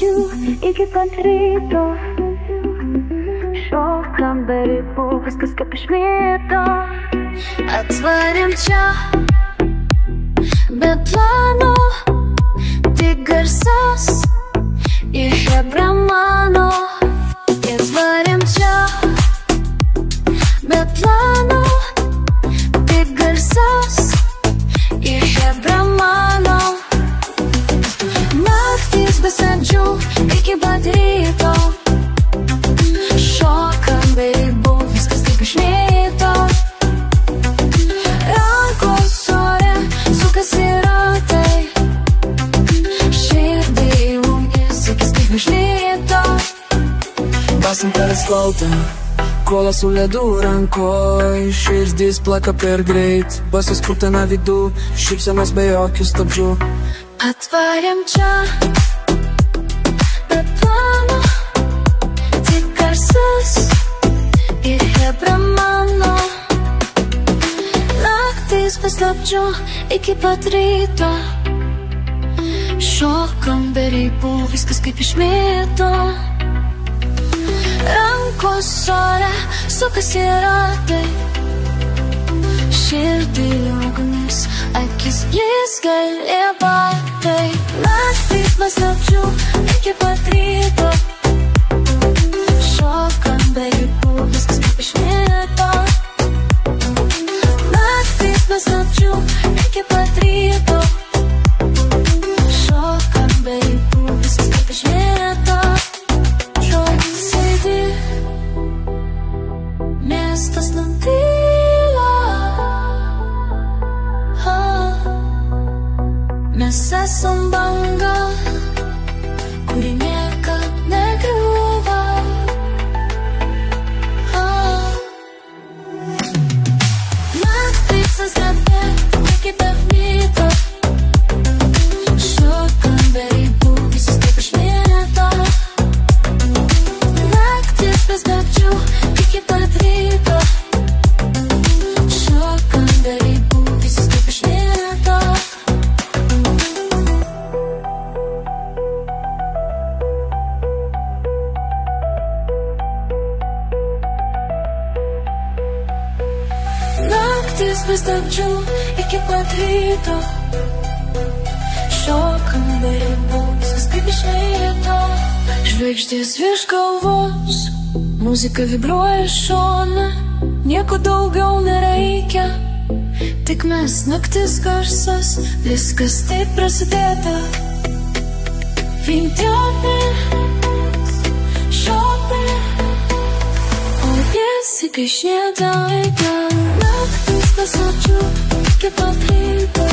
paslapčių iki pat ryto. Šio kambarį buvo viskas kaip iš mėto. Atvarėm čia be plano, tik garsas į Hebra mano. Atvarėm čia be plano, tik garsas į Hebra mano. Naktys be saldžių iki pat ryto. Šio kambarį buvo viskas kaip iš mėto. Rankos ore sukasi ratai, širdį ugnis akis kaip iš lėto. Basam per asfaltą, kola su ledu rankoj, širdis plaka per greit, pasiskutena vidų, šypsenos be jokių stabdžių. Atvarėm čia be plano, tik garsas ir Hebra mano. Naktys paslapčių iki pat ryto. Šio kambarį buvo viskas kaip iš mėto. Rankos ore sukasi ratai, širdį ugnis akis blizga liepatai. Naktys paslapčių iki pat ryto. Šio kambarį buvo viskas kaip iš mėto. Naktys paslapčių iki pat ryto. Šio kambarį buvo viskas kaip iš mėto. Miestas nutyla, mes esam banga, kuri niekad negriūva. Naktys atskambėt iki pat ryto. Šio kambarį buvo viskas kaip iš mėto. Naktys paslapčių iki pat ryto. Šio kambarį buvo viskas kaip iš mėto. Naktys paslapčių iki pat ryto. Šio kambarį buvo viskas kaip iš mėto. Žvaigždės virš galvos, muzika vibruoja šone, nieko daugiau nereikia, tik mes naktis garsas, viskas taip prasidėta. Vintianet, šopet, o piesi kai šnieda laiką. Naktis paslapčių iki pat ryto.